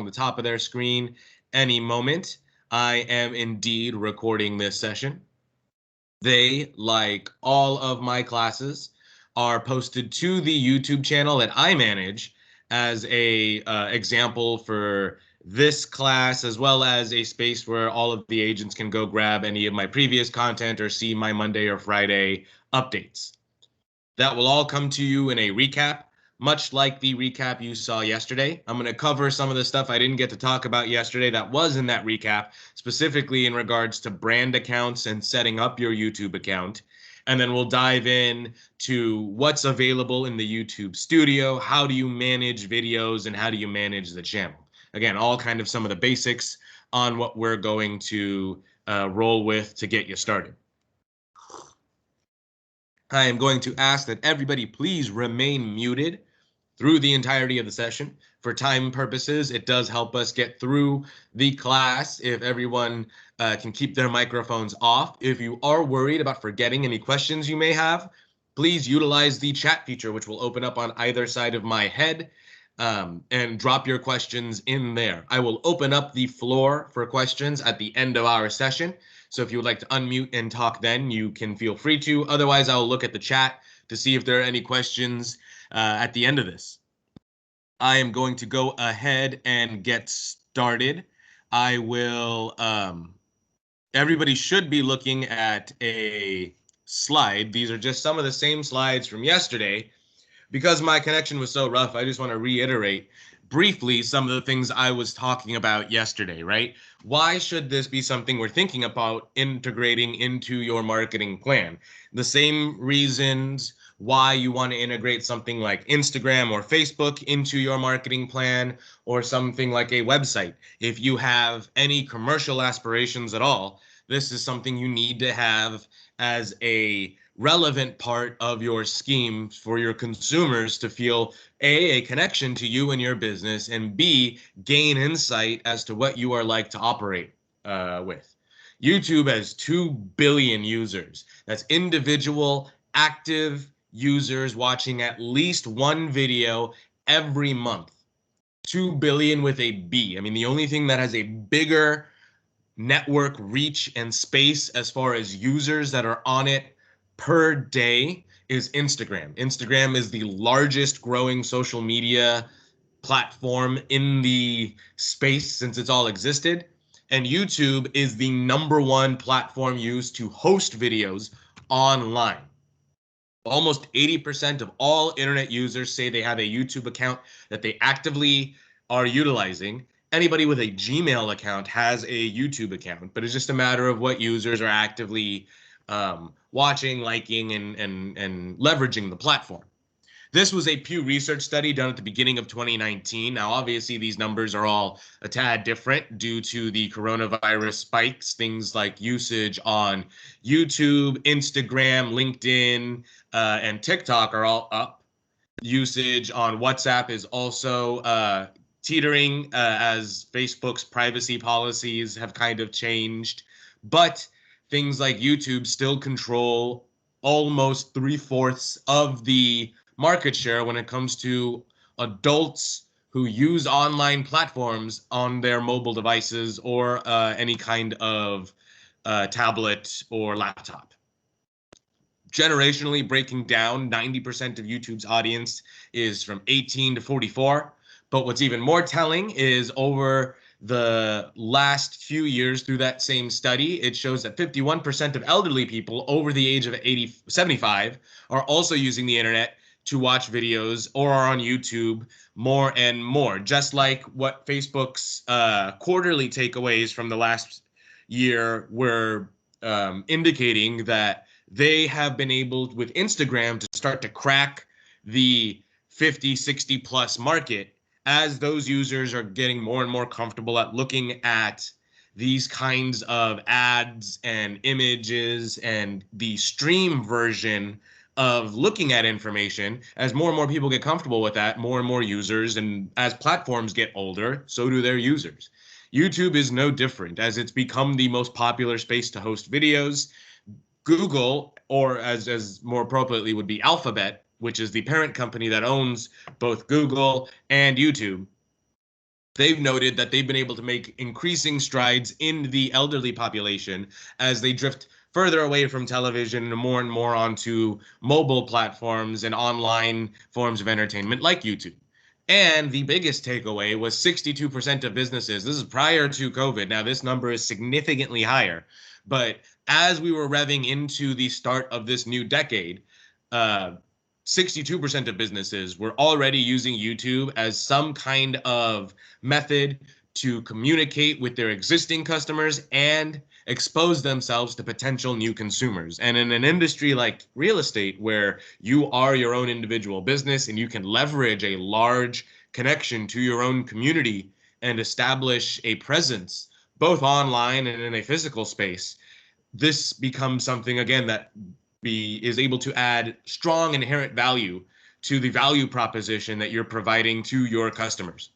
the top of their screen any moment. I am indeed recording this session. They, like all of my classes, are posted to the YouTube channel that I manage as a example for this class, as well as a space where all of the agents can go grab any of my previous content or see my Monday or Friday updates. That will all come to you in a recap, much like the recap you saw yesterday. I'm going to cover some of the stuff I didn't get to talk about yesterday that was in that recap, specifically in regards to brand accounts and setting up your YouTube account. And then we'll dive in to what's available in the YouTube studio, how do you manage videos, and how do you manage the channel. Again, all kind of some of the basics on what we're going to roll with to get you started. I am going to ask that everybody please remain muted through the entirety of the session. For time purposes, it does help us get through the class if everyone can keep their microphones off. If you are worried about forgetting any questions you may have, please utilize the chat feature, which will open up on either side of my head, and drop your questions in there. I will open up the floor for questions at the end of our session. So if you would like to unmute and talk then, you can feel free to. Otherwise, I'll look at the chat to see if there are any questions at the end of this. I am going to go ahead and get started. I will, everybody should be looking at a slide. These are just some of the same slides from yesterday. Because my connection was so rough, I just want to reiterate briefly some of the things I was talking about yesterday, right? Why should this be something we're thinking about integrating into your marketing plan? The same reasons why you want to integrate something like Instagram or Facebook into your marketing plan, or something like a website. If you have any commercial aspirations at all, this is something you need to have as a relevant part of your scheme for your consumers to feel a connection to you and your business, and B, gain insight as to what you are like to operate with. YouTube has 2 billion users. That's individual active users watching at least one video every month. 2 billion with a B. I mean, the only thing that has a bigger network reach and space as far as users that are on it per day is Instagram. Instagram is the largest growing social media platform in the space since it's all existed. And YouTube is the #1 platform used to host videos online. Almost 80% of all internet users say they have a YouTube account that they actively are utilizing. Anybody with a Gmail account has a YouTube account, but it's just a matter of what users are actively watching, liking, and leveraging the platform. This was a Pew Research study done at the beginning of 2019. Now, obviously, these numbers are all a tad different due to the coronavirus spikes. Things like usage on YouTube, Instagram, LinkedIn, and TikTok are all up. Usage on WhatsApp is also teetering as Facebook's privacy policies have kind of changed. But things like YouTube still control almost 3/4 of the market share when it comes to adults who use online platforms on their mobile devices or any kind of tablet or laptop. Generationally breaking down, 90% of YouTube's audience is from 18 to 44. But what's even more telling is over the last few years through that same study, it shows that 51% of elderly people over the age of 75 are also using the internet to watch videos or are on YouTube more and more. Just like what Facebook's quarterly takeaways from the last year were indicating that they have been able, with Instagram, to start to crack the 50, 60 plus market as those users are getting more and more comfortable at looking at these kinds of ads and images and the stream version of looking at information. As more and more people get comfortable with that, more and more users, and as platforms get older, so do their users. YouTube is no different, as it's become the most popular space to host videos. Google, or as more appropriately would be Alphabet, which is the parent company that owns both Google and YouTube, they've noted that they've been able to make increasing strides in the elderly population as they drift further away from television and more onto mobile platforms and online forms of entertainment like YouTube. And the biggest takeaway was 62% of businesses. This is prior to COVID. Now, this number is significantly higher. But as we were revving into the start of this new decade, 62% of businesses were already using YouTube as some kind of method to communicate with their existing customers and expose themselves to potential new consumers. And in an industry like real estate, where you are your own individual business and you can leverage a large connection to your own community and establish a presence both online and in a physical space, this becomes something, again, that is able to add strong inherent value to the value proposition that you're providing to your customers.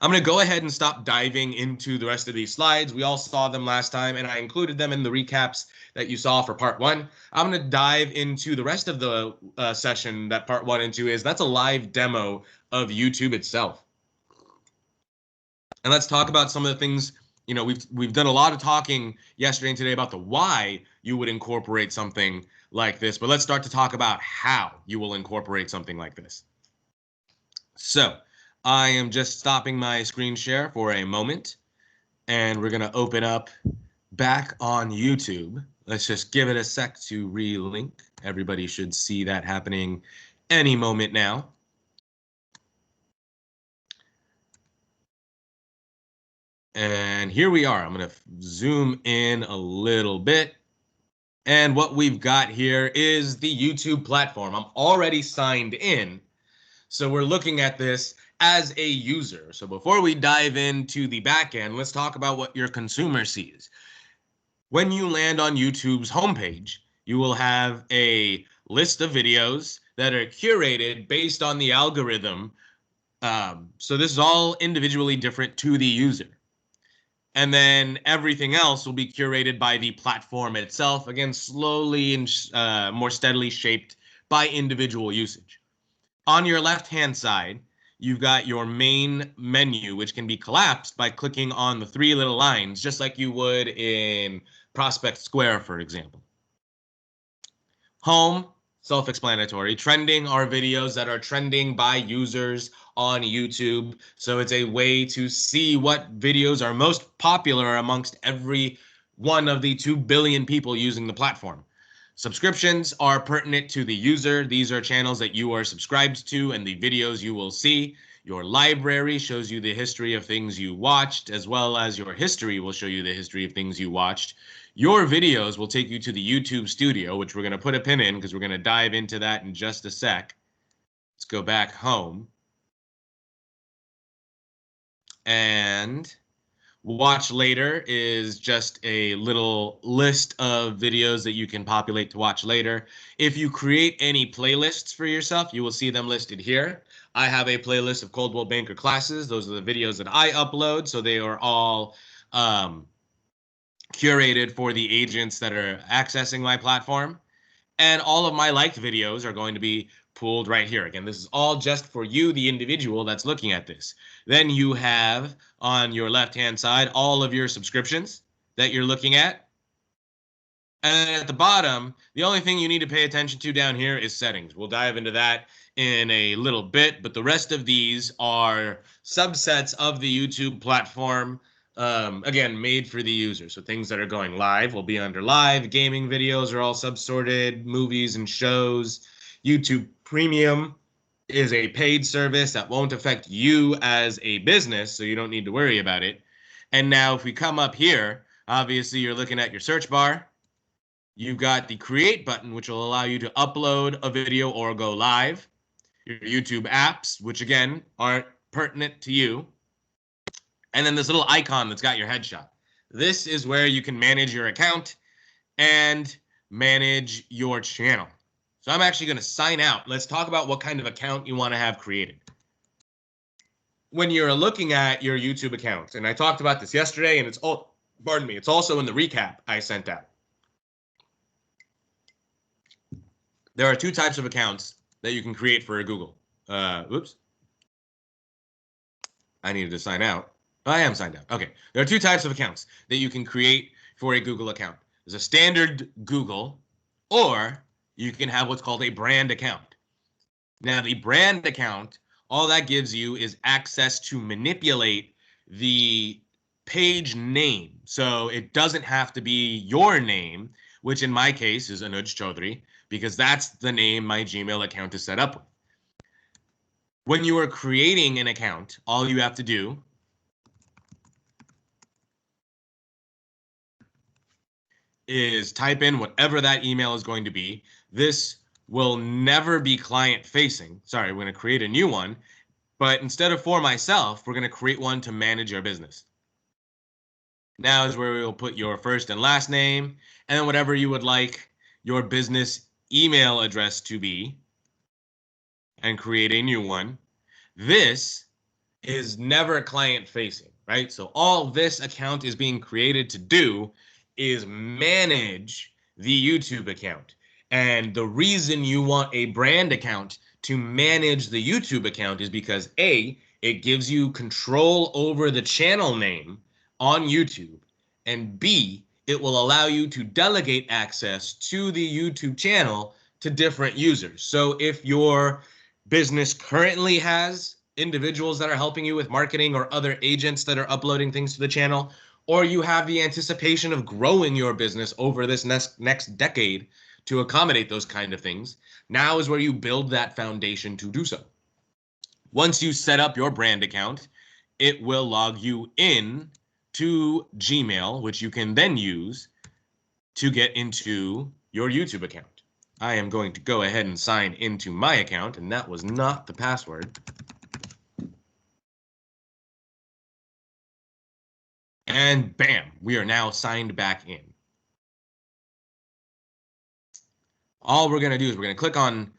I'm going to go ahead and stop diving into the rest of these slides. We all saw them last time, and I included them in the recaps that you saw for part one. I'm going to dive into the rest of the session that part one and two is. That's a live demo of YouTube itself. And let's talk about some of the things. You know, we've done a lot of talking yesterday and today about the why you would incorporate something like this, but let's start to talk about how you will incorporate something like this. So I am just stopping my screen share for a moment, and we're going to open up back on YouTube. Let's just give it a sec to relink. Everybody should see that happening any moment now. And here we are. I'm going to zoom in a little bit. And what we've got here is the YouTube platform. I'm already signed in. So we're looking at this as a user. So before we dive into the back end, let's talk about what your consumer sees. When you land on YouTube's homepage, you will have a list of videos that are curated based on the algorithm. So this is all individually different to the user. And then everything else will be curated by the platform itself, again, slowly and more steadily shaped by individual usage. On your left-hand side, you've got your main menu, which can be collapsed by clicking on the three little lines, just like you would in Prospect Square, for example. Home, self-explanatory. Trending are videos that are trending by users on YouTube. So it's a way to see what videos are most popular amongst every one of the 2 billion people using the platform. Subscriptions are pertinent to the user. These are channels that you are subscribed to and the videos you will see. Your library shows you the history of things you watched, as well as your history will show you the history of things you watched. Your videos will take you to the YouTube studio, which we're going to put a pin in because we're going to dive into that in just a sec. Let's go back home. And watch later is just a little list of videos that you can populate to watch later. If you create any playlists for yourself, you will see them listed here. I have a playlist of Coldwell Banker classes. Those are the videos that I upload. So they are all curated for the agents that are accessing my platform. And all of my liked videos are going to be pooled right here. Again, this is all just for you, the individual that's looking at this. Then you have on your left-hand side all of your subscriptions that you're looking at. And then at the bottom, the only thing you need to pay attention to down here is settings. We'll dive into that in a little bit, but the rest of these are subsets of the YouTube platform, again, made for the user. So things that are going live will be under live. Gaming videos are all subsorted. Movies and shows. YouTube Premium is a paid service that won't affect you as a business, so you don't need to worry about it. And now if we come up here, obviously you're looking at your search bar. You've got the create button, which will allow you to upload a video or go live. Your YouTube apps, which again aren't pertinent to you. And then this little icon that's got your headshot. This is where you can manage your account and manage your channel. So I'm actually going to sign out. Let's talk about what kind of account you want to have created. When you're looking at your YouTube account, and I talked about this yesterday, and it's also in the recap I sent out. There are two types of accounts that you can create for a Google. I needed to sign out. I am signed out. Okay. There are two types of accounts that you can create for a Google account. There's a standard Google, or you can have what's called a brand account. Now, the brand account, all that gives you is access to manipulate the page name. So it doesn't have to be your name, which in my case is Anuj.chaudhary, because that's the name my Gmail account is set up with. When you are creating an account, all you have to do is type in whatever that email is going to be. This will never be client facing. Sorry, we're going to create a new one, but instead of for myself, we're going to create one to manage your business. Now is where we'll put your first and last name, and then whatever you would like your business email address to be, and create a new one. This is never client facing, right? So all this account is being created to do is manage the YouTube account. And the reason you want a brand account to manage the YouTube account is because A, it gives you control over the channel name on YouTube, and B, it will allow you to delegate access to the YouTube channel to different users. So if your business currently has individuals that are helping you with marketing or other agents that are uploading things to the channel, or you have the anticipation of growing your business over this next decade to accommodate those kind of things, now is where you build that foundation to do so. Once you set up your brand account, it will log you in to Gmail, which you can then use to get into your YouTube account. I am going to go ahead and sign into my account, and that was not the password. And bam, we are now signed back in. All we're going to do is we're going to click on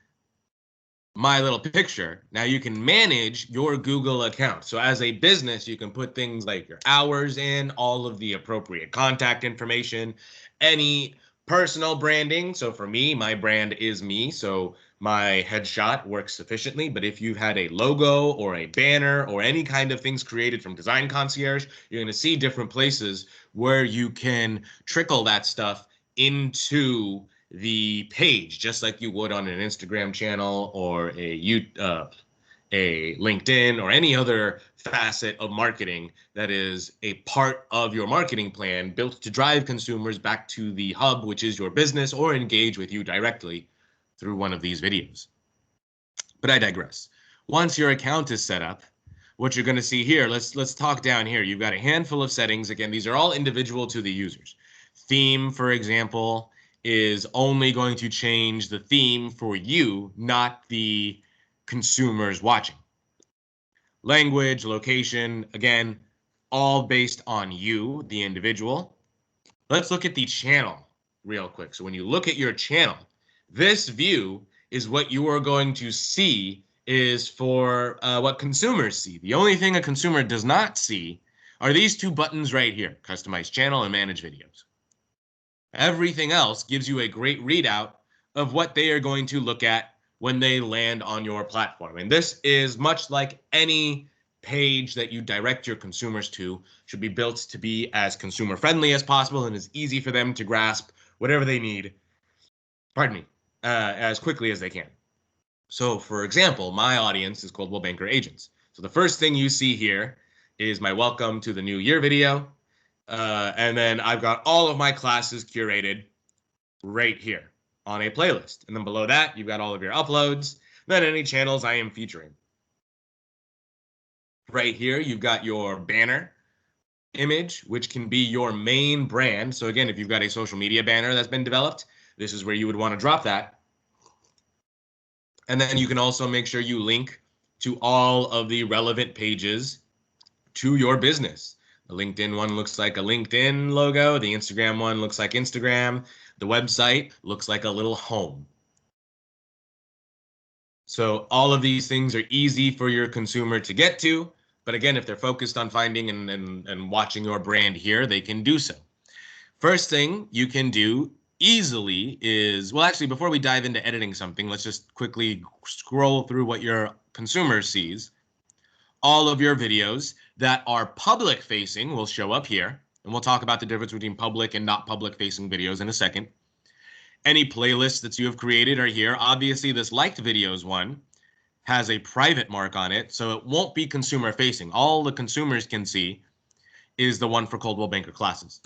my little picture. Now you can manage your Google account. So as a business, you can put things like your hours in, all of the appropriate contact information, any personal branding. So for me, my brand is me. So my headshot works sufficiently. But if you've had a logo or a banner or any kind of things created from Design Concierge, you're going to see different places where you can trickle that stuff into the page, just like you would on an Instagram channel or a LinkedIn or any other facet of marketing that is a part of your marketing plan built to drive consumers back to the hub, which is your business, or engage with you directly through one of these videos. But I digress. Once your account is set up, what you're going to see here, let's talk down here. You've got a handful of settings. Again, these are all individual to the users. Theme, for example, is only going to change the theme for you, not the consumers watching. Language, location, again, all based on you, the individual. Let's look at the channel real quick. So when you look at your channel, this view is what you are going to see is for what consumers see. The only thing a consumer does not see are these two buttons right here, customize channel and manage videos. Everything else gives you a great readout of what they are going to look at when they land on your platform. And this is much like any page that you direct your consumers to, should be built to be as consumer friendly as possible and as easy for them to grasp whatever they need, as quickly as they can. So for example, my audience is Coldwell banker agents. So the first thing you see here is my welcome to the new year video. And then I've got all of my classes curated right here on a playlist. And then below that, you've got all of your uploads, then any channels I am featuring. Right here, you've got your banner image, which can be your main brand. So again, if you've got a social media banner that's been developed, this is where you would want to drop that. And then you can also make sure you link to all of the relevant pages to your business. The LinkedIn one looks like a LinkedIn logo. The Instagram one looks like Instagram. The website looks like a little home. So all of these things are easy for your consumer to get to. But again, if they're focused on finding and watching your brand here, they can do so. First thing you can do easily is, well, actually, before we dive into editing something, let's just quickly scroll through what your consumer sees. all of your videos that are public facing will show up here. And we'll talk about the difference between public and not public facing videos in a second. Any playlists that you have created are here. Obviously, this liked videos one has a private mark on it, so it won't be consumer facing. All the consumers can see is the one for Coldwell Banker classes.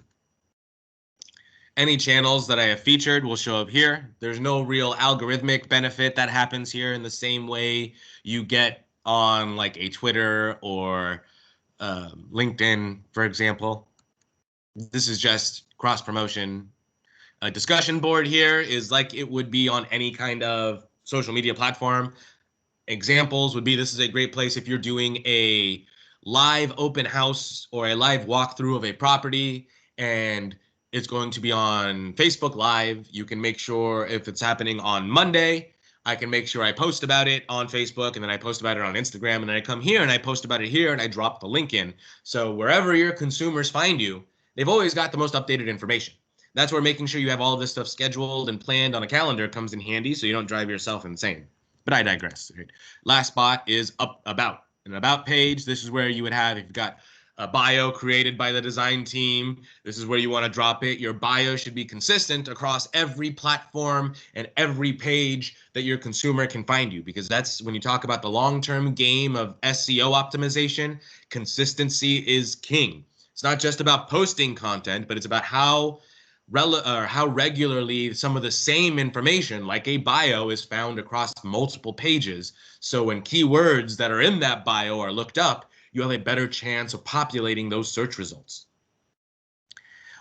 Any channels that I have featured will show up here. There's no real algorithmic benefit that happens here in the same way you get on like a Twitter or LinkedIn, for example. This is just cross promotion. A discussion board here is like it would be on any kind of social media platform. Examples would be, this is a great place if you're doing a live open house or a live walkthrough of a property and it's going to be on Facebook Live. You can make sure if it's happening on Monday, I can make sure I post about it on Facebook, and then I post about it on Instagram, and then I come here and I post about it here and I drop the link in. So wherever your consumers find you, they've always got the most updated information. That's where making sure you have all of this stuff scheduled and planned on a calendar comes in handy so you don't drive yourself insane. But I digress. Last spot is about. An about page, this is where you would have, if you've got a bio created by the design team, this is where you want to drop it. Your bio should be consistent across every platform and every page that your consumer can find you, because that's when you talk about the long-term game of SEO optimization, consistency is king. It's not just about posting content, but it's about how regularly some of the same information, like a bio, is found across multiple pages. So when keywords that are in that bio are looked up, you have a better chance of populating those search results.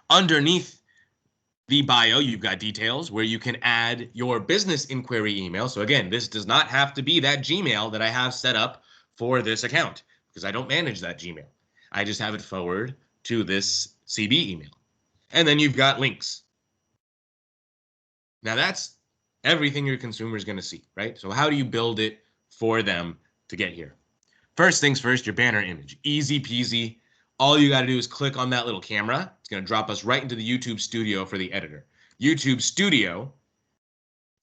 Underneath the bio, you've got details where you can add your business inquiry email. So again, this does not have to be that Gmail that I have set up for this account, because I don't manage that Gmail. I just have it forward to this CB email. And then you've got links. Now that's everything your consumer is going to see, right? So how do you build it for them to get here? First things first, your banner image. Easy peasy. All you got to do is click on that little camera. It's going to drop us right into the YouTube Studio for the editor. YouTube Studio,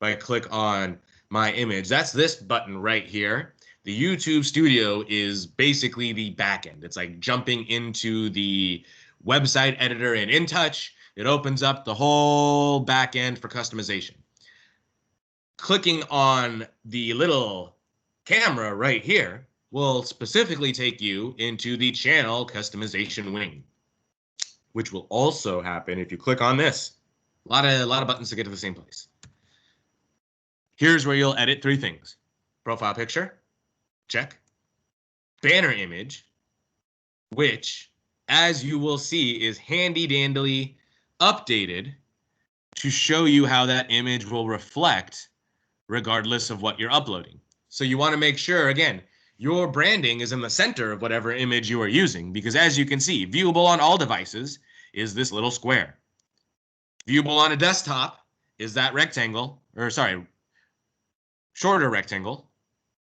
if I click on my image, that's this button right here. The YouTube Studio is basically the backend. It's like jumping into the website editor in InTouch. It opens up the whole back end for customization. Clicking on the little camera right here will specifically take you into the channel customization wing, which will also happen if you click on this. A lot of buttons to get to the same place. Here's where you'll edit three things. Profile picture, check. Banner image, which, as you will see, is handy-dandy updated to show you how that image will reflect regardless of what you're uploading. So you want to make sure, again, your branding is in the center of whatever image you are using, because as you can see, viewable on all devices is this little square. Viewable on a desktop is that rectangle, or sorry, shorter rectangle,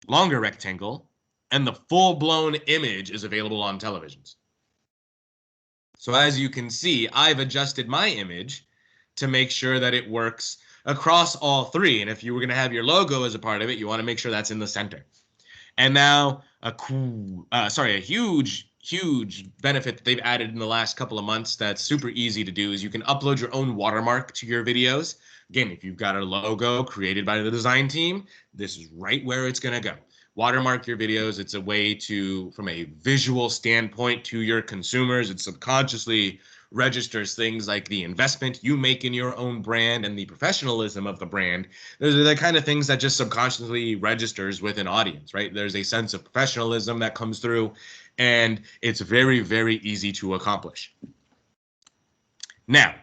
longer rectangle, and the full-blown image is available on televisions. So as you can see, I've adjusted my image to make sure that it works across all three. And if you were going to have your logo as a part of it, you want to make sure that's in the center. And now a huge benefit that they've added in the last couple of months that's super easy to do is you can upload your own watermark to your videos. Again, if you've got a logo created by the design team, this is right where it's going to go. Watermark your videos. It's a way to, from a visual standpoint to your consumers, it subconsciously registers things like the investment you make in your own brand and the professionalism of the brand. Those are the kind of things that just subconsciously registers with an audience, right? There's a sense of professionalism that comes through, and it's very, very easy to accomplish. Now,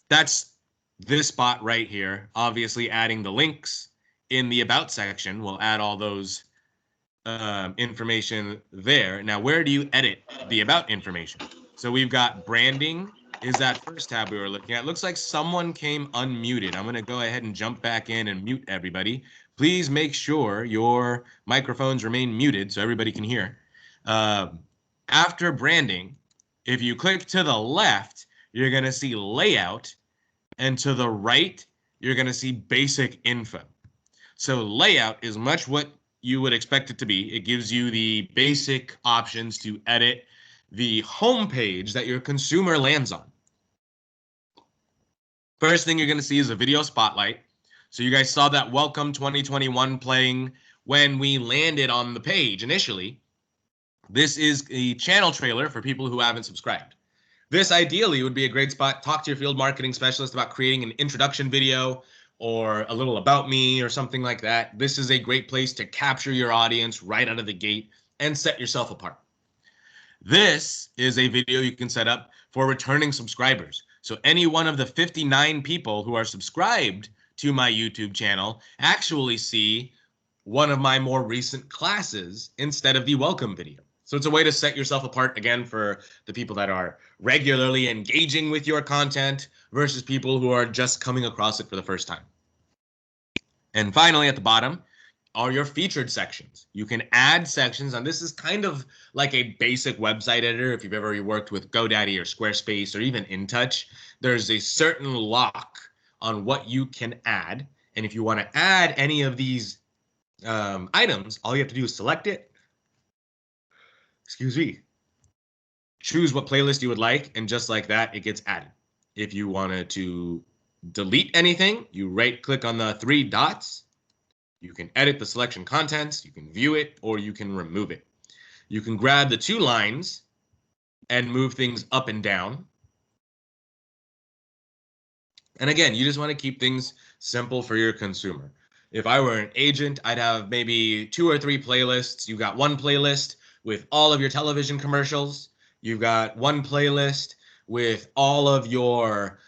that's this spot right here. Obviously, adding the links in the About section will add all those information there. Now, where do you edit the About information? So we've got branding is that first tab we were looking at. Looks like someone came unmuted. I'm going to go ahead and jump back in and mute everybody. Please make sure your microphones remain muted so everybody can hear. After branding, if you click to the left, you're going to see layout, and to the right, you're going to see basic info. So layout is much what you would expect it to be. It gives you the basic options to edit the homepage that your consumer lands on. First thing you're going to see is a video spotlight. So you guys saw that Welcome 2021 playing when we landed on the page initially. This is a channel trailer for people who haven't subscribed. This ideally would be a great spot. Talk to your field marketing specialist about creating an introduction video or a little about me or something like that. This is a great place to capture your audience right out of the gate and set yourself apart. This is a video you can set up for returning subscribers. So any one of the 59 people who are subscribed to my YouTube channel actually see one of my more recent classes instead of the welcome video. So it's a way to set yourself apart, again, for the people that are regularly engaging with your content versus people who are just coming across it for the first time. And finally, at the bottom are your featured sections. You can add sections, and this is kind of like a basic website editor. If you've ever worked with GoDaddy or Squarespace or even InTouch, there's a certain lock on what you can add. And if you want to add any of these items, all you have to do is select it. Excuse me. Choose what playlist you would like, and just like that, it gets added. If you wanted to delete anything, you right-click on the 3 dots. You can edit the selection contents, you can view it, or you can remove it. You can grab the 2 lines and move things up and down. And again, you just want to keep things simple for your consumer. If I were an agent, I'd have maybe 2 or 3 playlists. You've got one playlist with all of your television commercials. You've got one playlist with all of your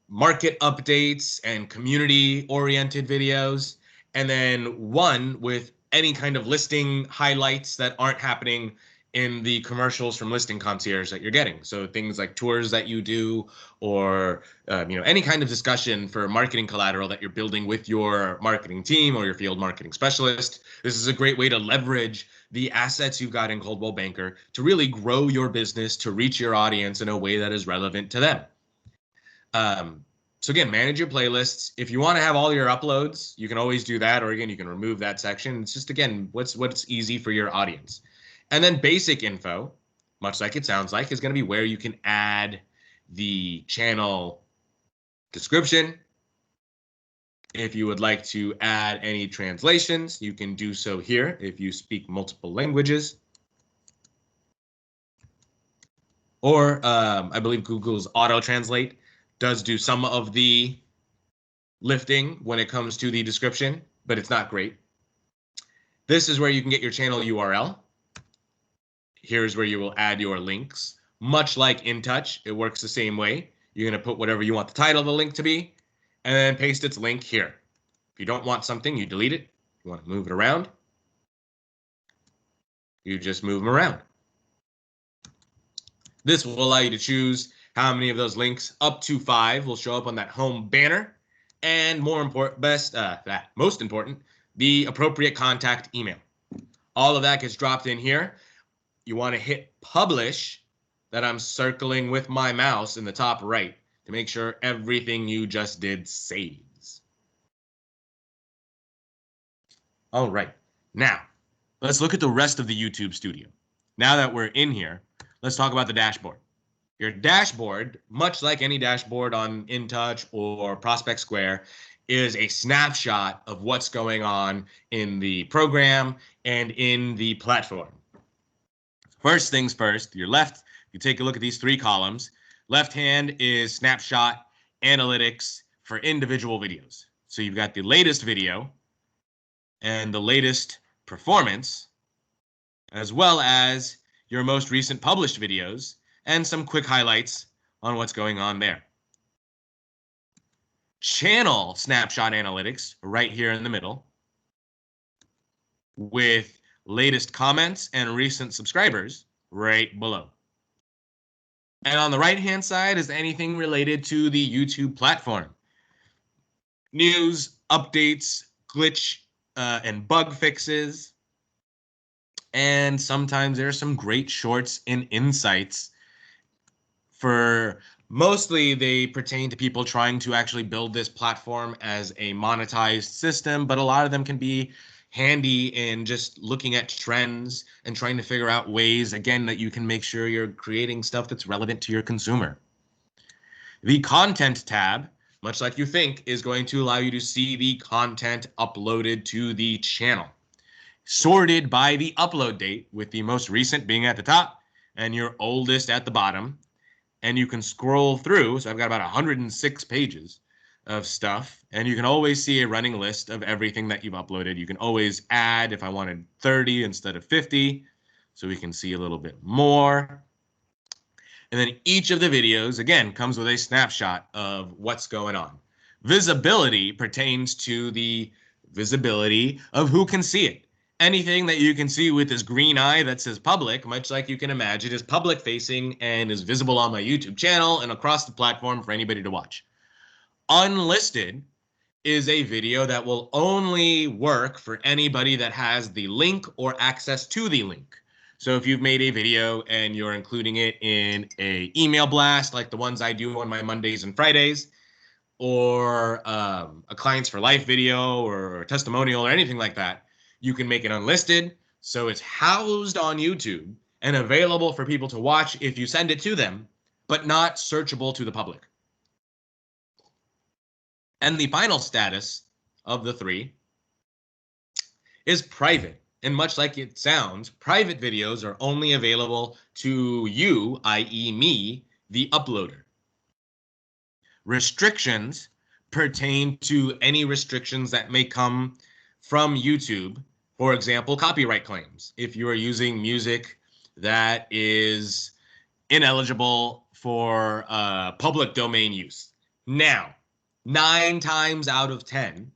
market updates and community-oriented videos, and then one with any kind of listing highlights that aren't happening in the commercials from Listing Concierge that you're getting. So things like tours that you do, or any kind of discussion for marketing collateral that you're building with your marketing team or your field marketing specialist. This is a great way to leverage the assets you've got in Coldwell Banker to really grow your business, to reach your audience in a way that is relevant to them. So again, manage your playlists. If you want to have all your uploads, you can always do that, or again, you can remove that section. It's just, again, what's easy for your audience. And then basic info, much like it sounds like, is going to be where you can add the channel description. If you would like to add any translations, you can do so here if you speak multiple languages. Or I believe Google's auto translate does do some of the lifting when it comes to the description, but it's not great. This is where you can get your channel URL. Here's where you will add your links. Much like InTouch, it works the same way. You're going to put whatever you want the title of the link to be, and then paste its link here. If you don't want something, you delete it. If you want to move it around, you just move them around. This will allow you to choose how many of those links, up to 5, will show up on that home banner, and most important, the appropriate contact email. All of that gets dropped in here. You want to hit publish, that I'm circling with my mouse in the top right, to make sure everything you just did saves. All right, now let's look at the rest of the YouTube studio. Now that we're in here, let's talk about the dashboard. Your dashboard, much like any dashboard on InTouch or Prospect Square, is a snapshot of what's going on in the program and in the platform. First things first, your left, you take a look at these 3 columns. Left hand is snapshot analytics for individual videos. So you've got the latest video and the latest performance, as well as your most recent published videos and some quick highlights on what's going on there. Channel snapshot analytics right here in the middle, with latest comments and recent subscribers right below. And on the right-hand side is anything related to the YouTube platform. News, updates, glitch and bug fixes. And sometimes there are some great shorts and insights for Mostly they pertain to people trying to actually build this platform as a monetized system, but a lot of them can be handy in just looking at trends and trying to figure out ways, again, that you can make sure you're creating stuff that's relevant to your consumer. The content tab, much like you think, is going to allow you to see the content uploaded to the channel, sorted by the upload date, with the most recent being at the top and your oldest at the bottom. And you can scroll through. So I've got about 106 pages of stuff, and you can always see a running list of everything that you've uploaded. You can always add if I wanted 30 instead of 50, so we can see a little bit more. And then each of the videos, again, comes with a snapshot of what's going on. Visibility pertains to the visibility of who can see it. Anything that you can see with this green eye that says public, much like you can imagine, is public facing and is visible on my YouTube channel and across the platform for anybody to watch. Unlisted is a video that will only work for anybody that has the link or access to the link. So if you've made a video and you're including it in an email blast, like the ones I do on my Mondays and Fridays, or a Clients for Life video or a testimonial or anything like that, you can make it unlisted, so it's housed on YouTube and available for people to watch if you send it to them, but not searchable to the public. And the final status of the three is private. And much like it sounds, private videos are only available to you, i.e. me, the uploader. Restrictions pertain to any restrictions that may come from YouTube. For example, copyright claims. If you are using music that is ineligible for public domain use. Now, 9 times out of 10,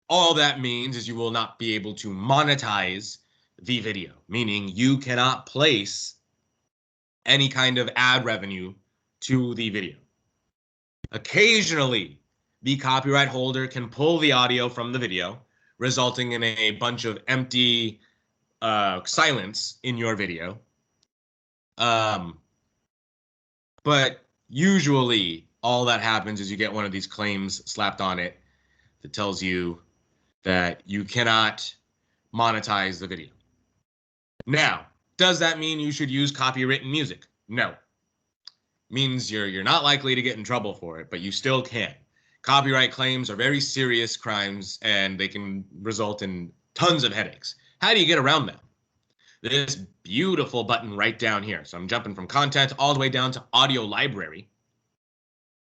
all that means is you will not be able to monetize the video, meaning you cannot place any kind of ad revenue to the video. Occasionally, the copyright holder can pull the audio from the video, resulting in a bunch of empty silence in your video. But usually all that happens is you get one of these claims slapped on it that tells you that you cannot monetize the video. Now, does that mean you should use copywritten music? No. Means you're not likely to get in trouble for it, but you still can. Copyright claims are very serious crimes, and they can result in tons of headaches. How do you get around them? This beautiful button right down here. So I'm jumping from content all the way down to audio library.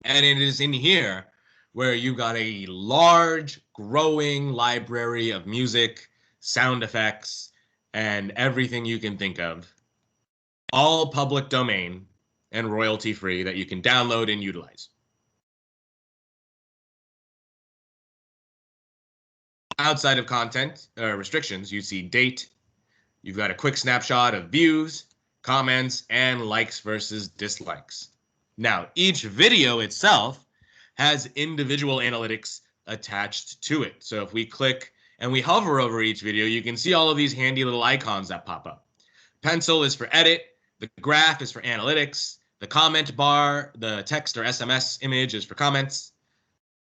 And it is in here where you've got a large, growing library of music, sound effects, and everything you can think of. All public domain and royalty-free that you can download and utilize. Outside of content restrictions, you see date. You've got a quick snapshot of views, comments, and likes versus dislikes. Now, each video itself has individual analytics attached to it. So if we click and we hover over each video, you can see all of these handy little icons that pop up. Pencil is for edit. The graph is for analytics. The comment bar, the text or SMS image is for comments.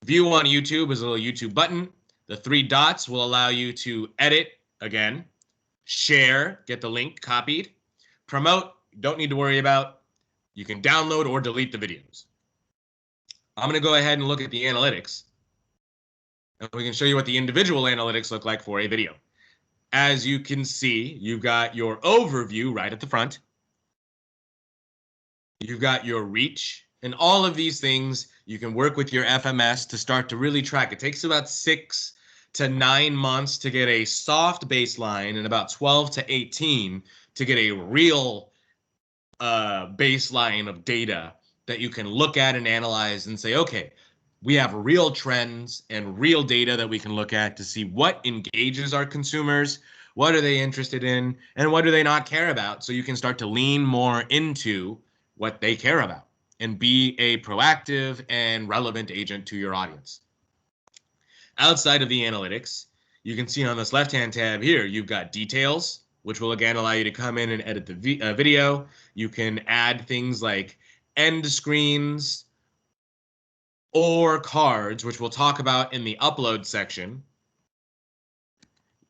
View on YouTube is a little YouTube button. The 3 dots will allow you to edit, again, share, get the link copied, promote, don't need to worry about. You can download or delete the videos. I'm going to go ahead and look at the analytics, and we can show you what the individual analytics look like for a video. As you can see, you've got your overview right at the front. You've got your reach, and all of these things you can work with your FMS to start to really track. It takes about 6 to 9 months to get a soft baseline and about 12 to 18 to get a real baseline of data that you can look at and analyze and say, okay, we have real trends and real data that we can look at to see what engages our consumers, what are they interested in, and what do they not care about, so you can start to lean more into what they care about and be a proactive and relevant agent to your audience. Outside of the analytics, you can see on this left-hand tab here, you've got details, which will again allow you to come in and edit the video. You can add things like end screens, or cards, which we'll talk about in the upload section.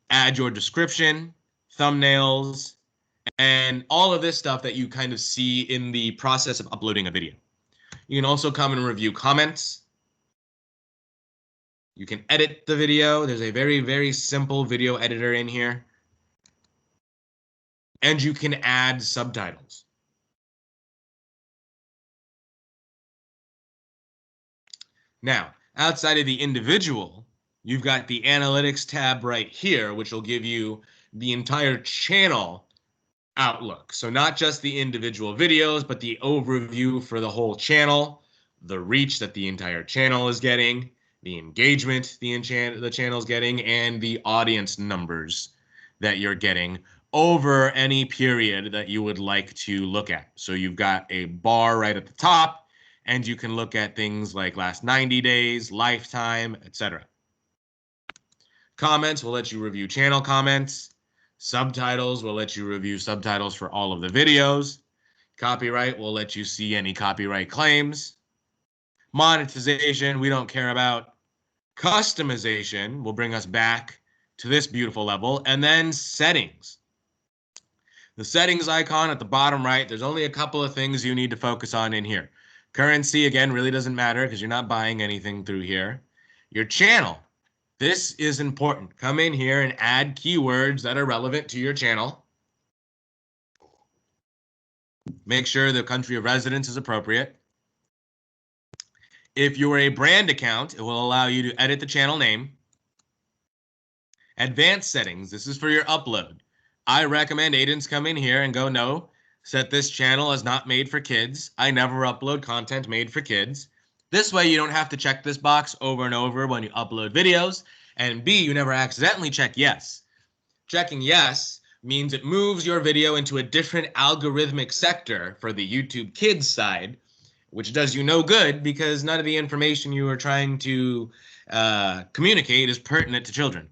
Add your description, thumbnails, and all of this stuff that you kind of see in the process of uploading a video. You can also come and review comments. You can edit the video. There's a very, very simple video editor in here. And you can add subtitles. Now, outside of the individual, you've got the analytics tab right here, which will give you the entire channel outlook. So not just the individual videos, but the overview for the whole channel, the reach that the entire channel is getting, the engagement the channel is getting, and the audience numbers that you're getting over any period that you would like to look at. So you've got a bar right at the top, and you can look at things like last 90 days, lifetime, etc. Comments will let you review channel comments. Subtitles will let you review subtitles for all of the videos. Copyright will let you see any copyright claims. Monetization, we don't care about. Customization will bring us back to this beautiful level. And then settings. The settings icon at the bottom right, there's only a couple of things you need to focus on in here. Currency, again, really doesn't matter because you're not buying anything through here. Your channel. This is important. Come in here and add keywords that are relevant to your channel. Make sure the country of residence is appropriate. If you're a brand account, it will allow you to edit the channel name. Advanced settings. This is for your upload. I recommend agents come in here and go, no, set this channel as not made for kids. I never upload content made for kids. This way, you don't have to check this box over and over when you upload videos. And B, you never accidentally check yes. Checking yes means it moves your video into a different algorithmic sector for the YouTube Kids side, which does you no good because none of the information you are trying to communicate is pertinent to children.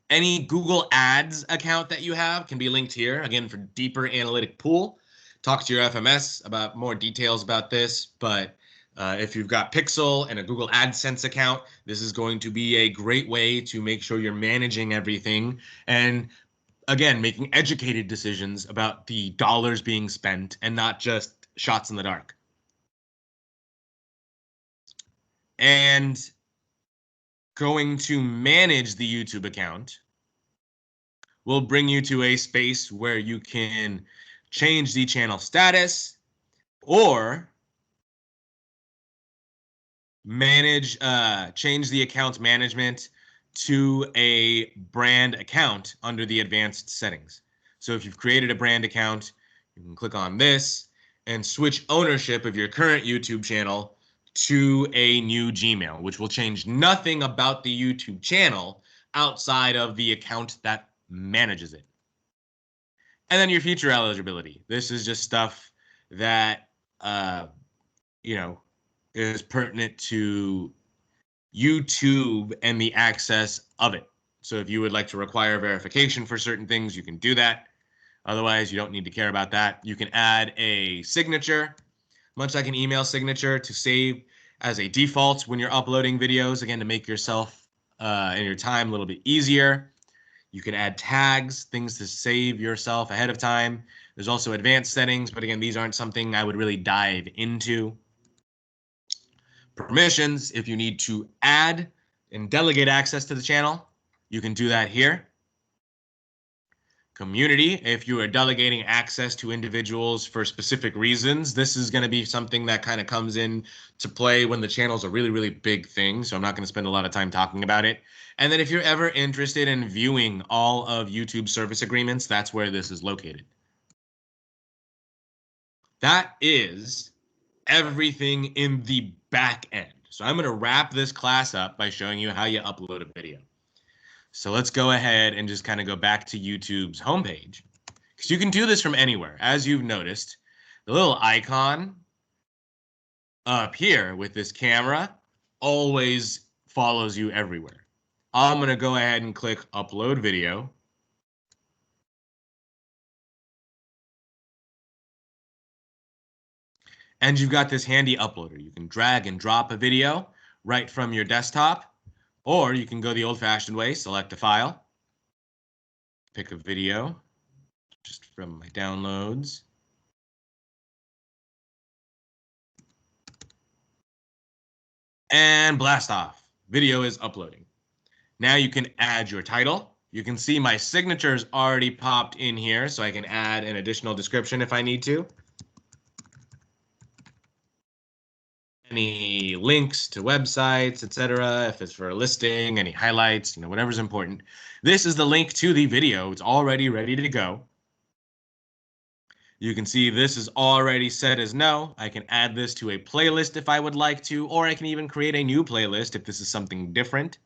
Any Google Ads account that you have can be linked here, again, for deeper analytic pool. Talk to your FMS about more details about this, but if you've got Pixel and a Google AdSense account, this is going to be a great way to make sure you're managing everything and, again, making educated decisions about the dollars being spent and not just shots in the dark. And going to manage the YouTube account will bring you to a space where you can change the channel status or change the account management to a brand account under the advanced settings. So if you've created a brand account, you can click on this and switch ownership of your current YouTube channel to a new Gmail, which will change nothing about the YouTube channel outside of the account that manages it. And then your feature eligibility. This is just stuff that, is pertinent to YouTube and the access of it. So if you would like to require verification for certain things, you can do that. Otherwise, you don't need to care about that. You can add a signature, much like an email signature, to save as a default when you're uploading videos, again, to make yourself and your time a little bit easier. You can add tags, things to save yourself ahead of time. There's also advanced settings, but again, these aren't something I would really dive into. Permissions, if you need to add and delegate access to the channel, you can do that here. Community, if you are delegating access to individuals for specific reasons, this is going to be something that kind of comes in to play when the channel is a really, really big thing. So I'm not going to spend a lot of time talking about it. And then if you're ever interested in viewing all of YouTube's service agreements, that's where this is located. That is everything in the back end. So I'm going to wrap this class up by showing you how you upload a video. So let's go ahead and just kind of go back to YouTube's homepage, because you can do this from anywhere. As you've noticed, the little icon up here with this camera always follows you everywhere. I'm going to go ahead and click upload video. And you've got this handy uploader. You can drag and drop a video right from your desktop, or you can go the old-fashioned way, select a file, pick a video just from my downloads, and blast off. Video is uploading. Now you can add your title. You can see my signature's already popped in here, so I can add an additional description if I need to. Any links to websites, etc. If it's for a listing, any highlights, whatever's important. This is the link to the video. It's already ready to go. You can see this is already set as no. I can add this to a playlist if I would like to, or I can even create a new playlist if this is something different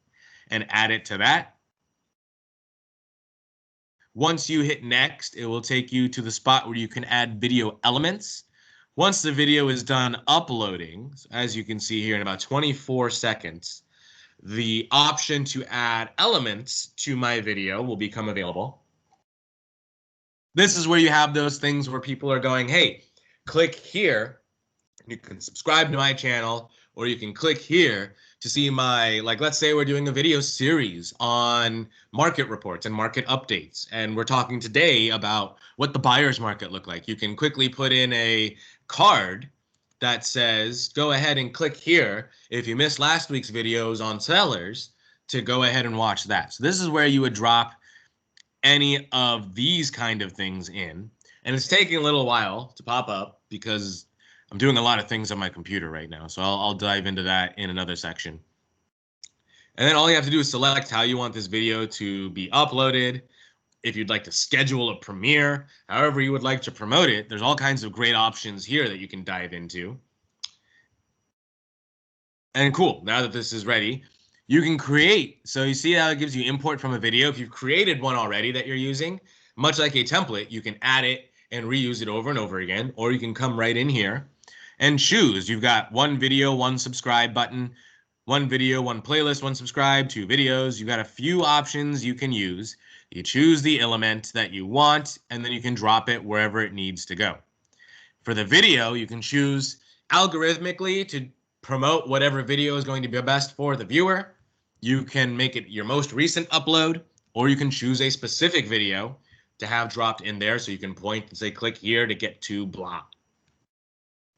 and add it to that. Once you hit next, it will take you to the spot where you can add video elements. Once the video is done uploading, so as you can see here in about 24 seconds, the option to add elements to my video will become available. This is where you have those things where people are going, hey, click here. You can subscribe to my channel, or you can click here to see my, let's say we're doing a video series on market reports and market updates. And we're talking today about what the buyer's market look like. You can quickly put in a card that says, go ahead and click here if you missed last week's videos on sellers to go ahead and watch that. So this is where you would drop any of these kind of things in. And it's taking a little while to pop up because I'm doing a lot of things on my computer right now. So I'll dive into that in another section. And then all you have to do is select how you want this video to be uploaded. If you'd like to schedule a premiere, however you would like to promote it, there's all kinds of great options here that you can dive into. And cool, now that this is ready, you can create. So you see how it gives you import from a video. If you've created one already that you're using, much like a template, you can add it and reuse it over and over again, or you can come right in here and choose. You've got one video, one subscribe button, one video, one playlist, one subscribe, two videos. You've got a few options you can use. You choose the element that you want, and then you can drop it wherever it needs to go. For the video, you can choose algorithmically to promote whatever video is going to be best for the viewer. You can make it your most recent upload, or you can choose a specific video to have dropped in there. So you can point and say, click here to get to blah.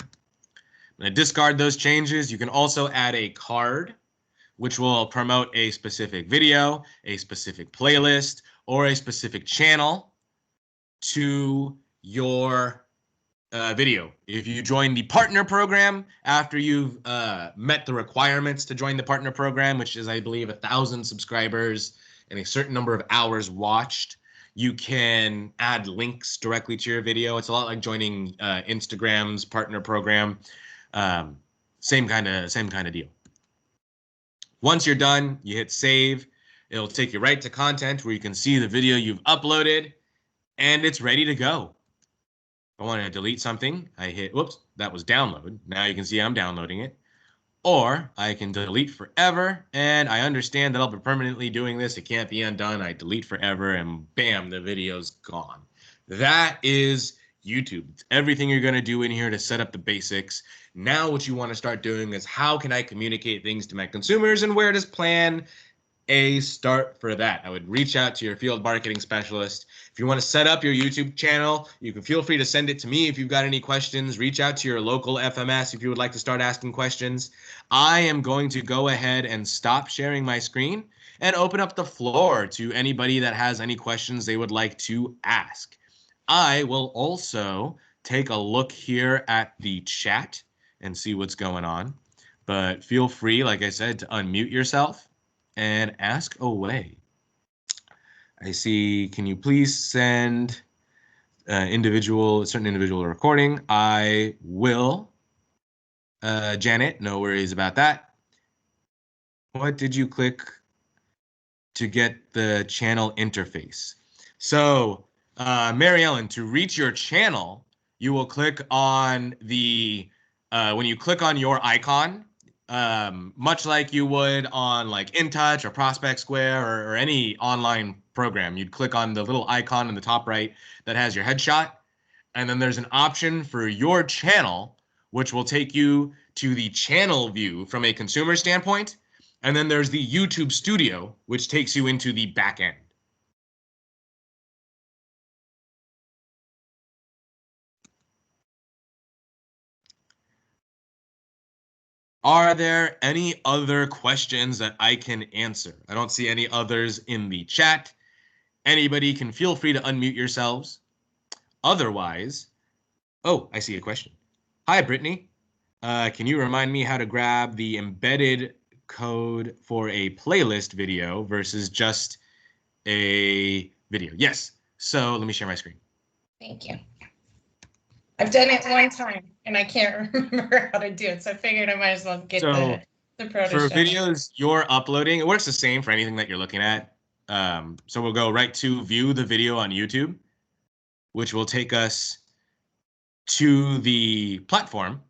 I'm going to discard those changes. You can also add a card, which will promote a specific video, a specific playlist, or a specific channel to your video. If you join the partner program after you've met the requirements to join the partner program, which is, I believe, 1,000 subscribers and a certain number of hours watched, you can add links directly to your video. It's a lot like joining Instagram's partner program. Same kind of deal. Once you're done, you hit save. It'll take you right to content where you can see the video you've uploaded, and it's ready to go. If I want to delete something, I hit, whoops, that was download. Now you can see I'm downloading it. Or I can delete forever, and I understand that I'll be permanently doing this. It can't be undone. I delete forever, and bam, the video's gone. That is YouTube. It's everything you're going to do in here to set up the basics. Now what you want to start doing is, how can I communicate things to my consumers, and where does plan A start for that? I would reach out to your field marketing specialist. If you want to set up your YouTube channel, you can feel free to send it to me if you've got any questions. Reach out to your local FMS if you would like to start asking questions. I am going to go ahead and stop sharing my screen and open up the floor to anybody that has any questions they would like to ask. I will also take a look here at the chat and see what's going on. But feel free, like I said, to unmute yourself and ask away. I see, can you please send a certain individual a recording? I will. Janet, no worries about that. What did you click to get the channel interface? So, Mary Ellen, to reach your channel, you will click on the, when you click on your icon, much like you would on like InTouch or Prospect Square or any online program, you'd click on the little icon in the top right that has your headshot. And then there's an option for your channel which will take you to the channel view from a consumer standpoint. And then there's the YouTube Studio, which takes you into the back end. Are there any other questions that I can answer? I don't see any others in the chat. Anybody can feel free to unmute yourselves. Otherwise, oh, I see a question. Hi, Brittany. Can you remind me how to grab the embedded code for a playlist video versus just a video? Yes. So let me share my screen. Thank you. I've done it one time and I can't remember how to do it, so I figured I might as well get the pro to for show. videos you're uploading, it works the same for anything that you're looking at. So we'll go right to view the video on YouTube, which will take us to the platform.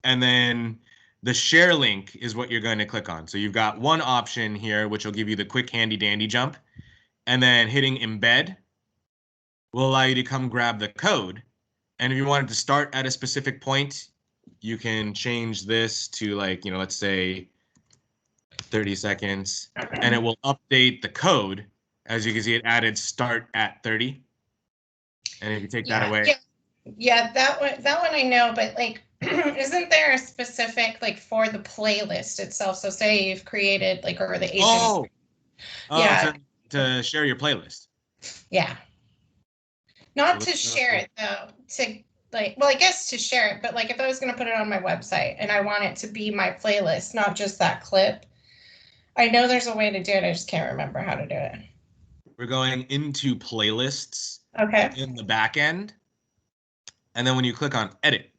And then the share link is what you're going to click on. So you've got one option here, which will give you the quick handy dandy jump. And then hitting embed will allow you to come grab the code. And if you wanted to start at a specific point, you can change this to, like, you know, let's say 30 seconds, and it will update the code. As you can see, it added start at 30. And if you take that away. Yeah, that one I know, but like, isn't there a specific, like, for the playlist itself? So say you've created, like, or the agent. Yeah. To share your playlist. Yeah. Not to share it though, to, like, well, I guess to share it, but like if I was going to put it on my website and I want it to be my playlist, not just that clip. I know there's a way to do it. I just can't remember how to do it. We're going into playlists. Okay. In the back end. And then when you click on edit,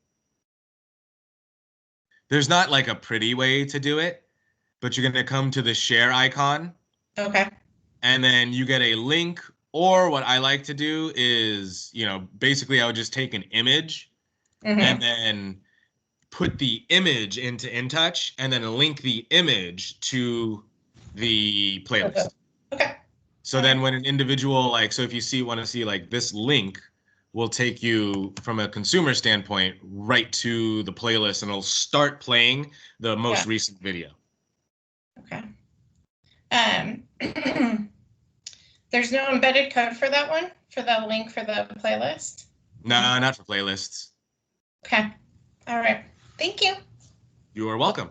there's not like a pretty way to do it, but you're going to come to the share icon. Okay. And then you get a link, or what I like to do is, you know, basically I would just take an image and then put the image into InTouch and then link the image to the playlist. Okay. So then when an individual, like, so if you want to see like this link will take you from a consumer standpoint right to the playlist, and it'll start playing the most recent video. Okay. There's no embedded code for that one, for the link for the playlist? No, not for playlists. Okay. All right. Thank you. You are welcome.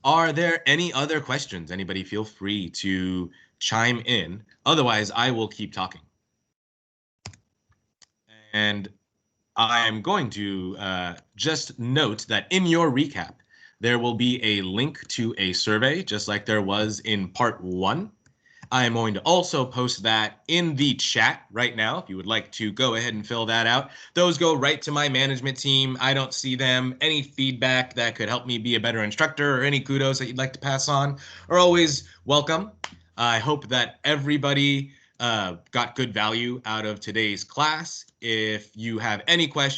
Are there any other questions? Anybody feel free to chime in. Otherwise, I will keep talking. And I'm going to just note that in your recap, there will be a link to a survey, just like there was in part 1. I am going to also post that in the chat right now, if you would like to go ahead and fill that out. Those go right to my management team. I don't see them. Any feedback that could help me be a better instructor or any kudos that you'd like to pass on are always welcome. I hope that everybody got good value out of today's class. If you have any questions,